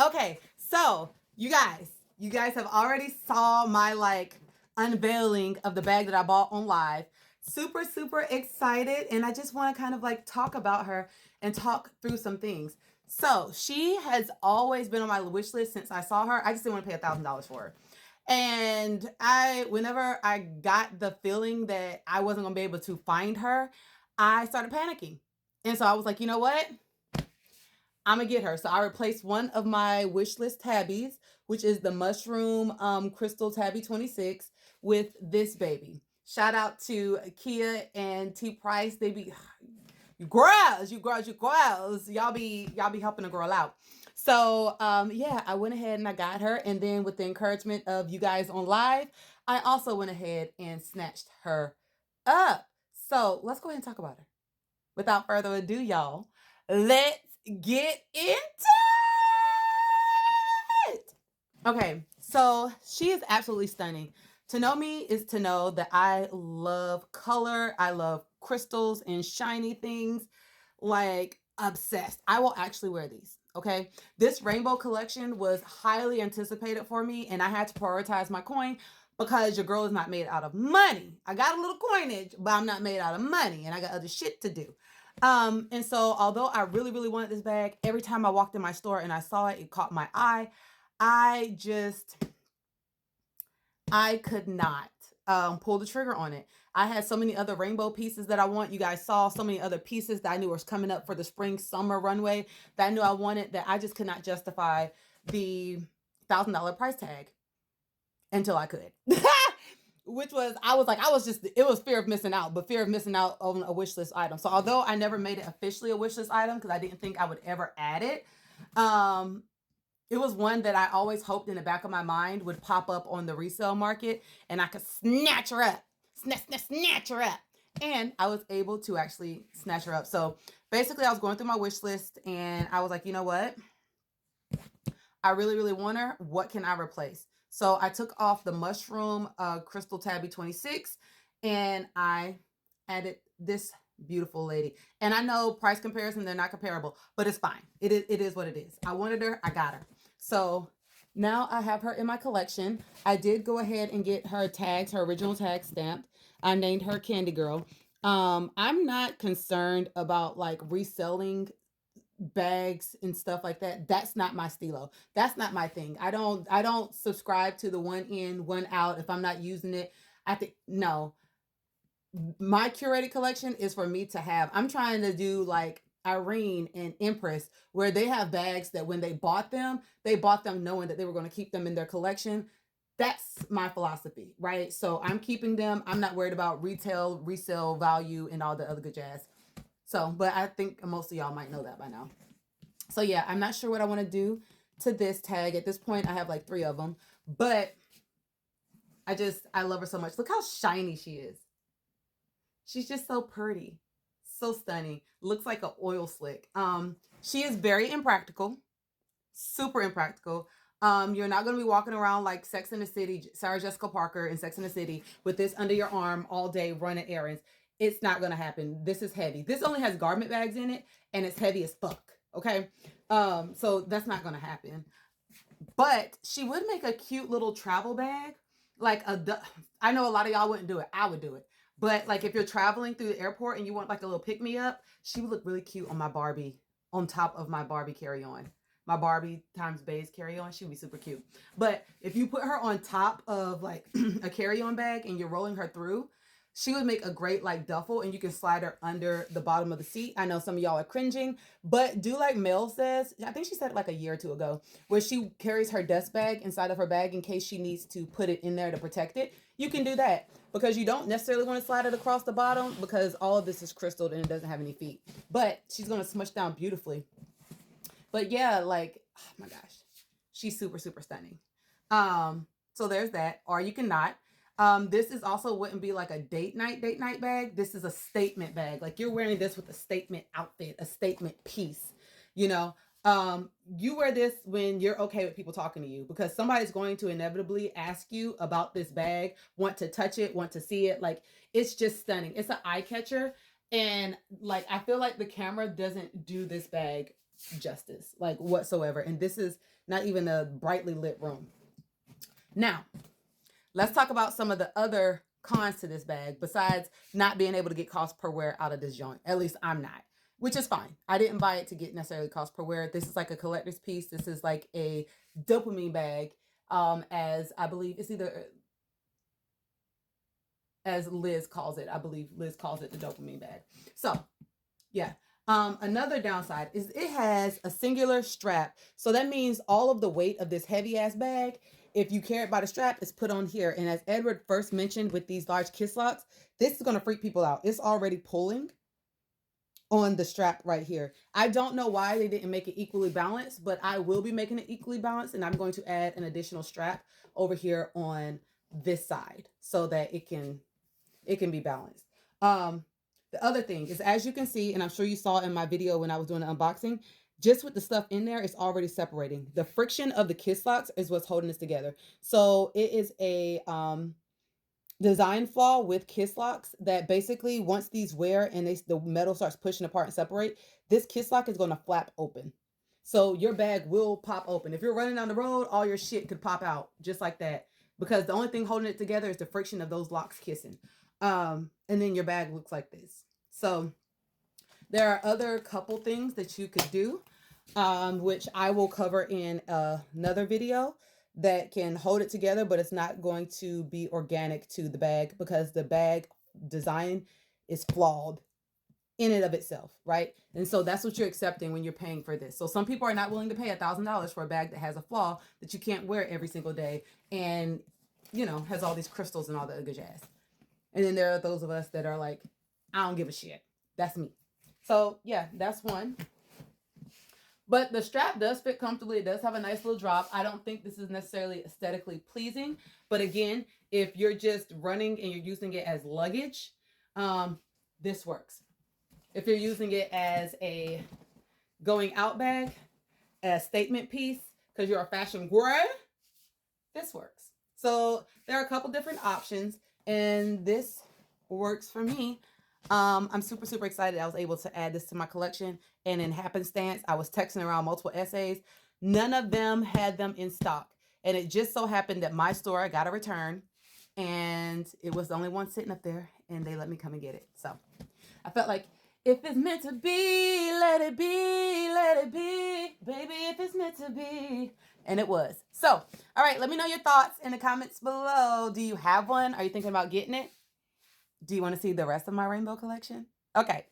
Okay, so you guys have already saw my like unveiling of the bag that I bought on live. Super, super excited, and I just want to kind of like talk about her and talk through some things. So she has always been on my wish list since I saw her. I just didn't want to pay $1,000 for her. And whenever I got the feeling that I wasn't gonna be able to find her, I started panicking. And so I was like, you know what? I'm gonna get her. So I replaced one of my wish list tabbies, which is the mushroom crystal tabby 26, with this baby. Shout out to Kia and T Price. They be you girls. Y'all be helping a girl out. So yeah, I went ahead and I got her, and then with the encouragement of you guys on live, I also went ahead and snatched her up. So let's go ahead and talk about her. Without further ado, y'all, let's get into it. Okay, so she is absolutely stunning. To know me is to know that I love color, I love crystals and shiny things, like obsessed. I will actually wear these. Okay, this rainbow collection was highly anticipated for me, and I had to prioritize my coin because your girl is not made out of money. I got a little coinage, but I'm not made out of money, and I got other shit to do. And so although I really, really wanted this bag, every time I walked in my store and I saw it, it caught my eye. I just, I could not pull the trigger on it. I had so many other rainbow pieces that I want. You guys saw so many other pieces that I knew was coming up for the spring summer runway that I knew I wanted, that I just could not justify the $1,000 price tag until I could. Which was, it was fear of missing out, but fear of missing out on a wish list item. So although I never made it officially a wish list item because I didn't think I would ever add it, it was one that I always hoped in the back of my mind would pop up on the resale market and I could snatch her up. Snatch her up. And I was able to actually snatch her up. So basically I was going through my wish list and I was like, you know what? I really, really want her. What can I replace? So I took off the mushroom crystal tabby 26 and I added this beautiful lady. And I know price comparison, they're not comparable, but it's fine. It is what it is. I wanted her, I got her. So now I have her in my collection. I did go ahead and get her tags, her original tag stamped. I named her Candy Girl. I'm not concerned about like reselling bags and stuff like that. That's not my stilo. That's not my thing. I don't subscribe to the one in, one out. If I'm not using it, I think no. My curated collection is for me to have. I'm trying to do like Irene and Empress, where they have bags that when they bought them knowing that they were going to keep them in their collection. That's my philosophy, right? So I'm keeping them. I'm not worried about retail, resale value, and all the other good jazz. So, but I think most of y'all might know that by now. So yeah, I'm not sure what I want to do to this tag. At this point, I have like 3 of them, but I love her so much. Look how shiny she is. She's just so pretty, so stunning. Looks like an oil slick. She is very impractical, super impractical. You're not going to be walking around like Sex in the City, Sarah Jessica Parker in Sex in the City with this under your arm all day running errands. It's not going to happen. This is heavy. This only has garment bags in it and it's heavy as fuck. Okay. So that's not going to happen. But she would make a cute little travel bag. I know a lot of y'all wouldn't do it. I would do it. But like if you're traveling through the airport and you want like a little pick me up, she would look really cute on my Barbie, on top of my Barbie carry on. My Barbie times Bays carry on, she would be super cute. But if you put her on top of like a carry on bag and you're rolling her through, she would make a great like duffel, and you can slide her under the bottom of the seat. I know some of y'all are cringing, but do like Mel says, I think she said it like a year or two ago, where she carries her dust bag inside of her bag in case she needs to put it in there to protect it. You can do that because you don't necessarily want to slide it across the bottom because all of this is crystalled and it doesn't have any feet. But she's going to smush down beautifully. But yeah, like, oh my gosh, she's super, super stunning. So there's that, or you cannot. This is also wouldn't be like a date night bag. This is a statement bag. Like you're wearing this with a statement outfit, a statement piece, you know. You wear this when you're okay with people talking to you because somebody's going to inevitably ask you about this bag, want to touch it, want to see it. Like it's just stunning. It's an eye catcher. And like, I feel like the camera doesn't do this bag justice, like whatsoever. And this is not even a brightly lit room. Now, let's talk about some of the other cons to this bag besides not being able to get cost per wear out of this joint. At least I'm not, which is fine. I didn't buy it to get necessarily cost per wear. This is like a collector's piece. This is like a dopamine bag, as I believe it's either as Liz calls it. I believe Liz calls it the dopamine bag. So yeah. Another downside is it has a singular strap. So that means all of the weight of this heavy ass bag, if you carry it by the strap, is put on here. And as Edward first mentioned with these large Kisslocks, this is going to freak people out. It's already pulling on the strap right here. I don't know why they didn't make it equally balanced, but I will be making it equally balanced. And I'm going to add an additional strap over here on this side so that it can be balanced. The other thing is, as you can see, and I'm sure you saw in my video when I was doing the unboxing, just with the stuff in there, it's already separating. The friction of the Kisslocks is what's holding this together. So it is a design flaw with Kisslocks that basically once these wear and the metal starts pushing apart and separate, this Kisslock is going to flap open. So your bag will pop open. If you're running down the road, all your shit could pop out just like that, because the only thing holding it together is the friction of those locks kissing. And then your bag looks like this. So there are other couple things that you could do, which I will cover in another video, that can hold it together, but it's not going to be organic to the bag because the bag design is flawed in and of itself, right? And so that's what you're accepting when you're paying for this. So some people are not willing to pay $1,000 for a bag that has a flaw that you can't wear every single day and, you know, has all these crystals and all the other jazz. And then there are those of us that are like, I don't give a shit. That's me. So yeah, that's one. But the strap does fit comfortably. It does have a nice little drop. I don't think this is necessarily aesthetically pleasing. But again, if you're just running and you're using it as luggage, this works. If you're using it as a going out bag, a statement piece, because you're a fashion girl, this works. So there are a couple different options, and this works for me. I'm super, super excited I was able to add this to my collection. And in happenstance, I was texting around multiple essays. None of them had them in stock. And it just so happened that my store got a return, and it was the only one sitting up there, and they let me come and get it. So I felt like, if it's meant to be, let it be, let it be, baby, if it's meant to be. And it was. So, all right, let me know your thoughts in the comments below. Do you have one? Are you thinking about getting it? Do you want to see the rest of my rainbow collection? Okay,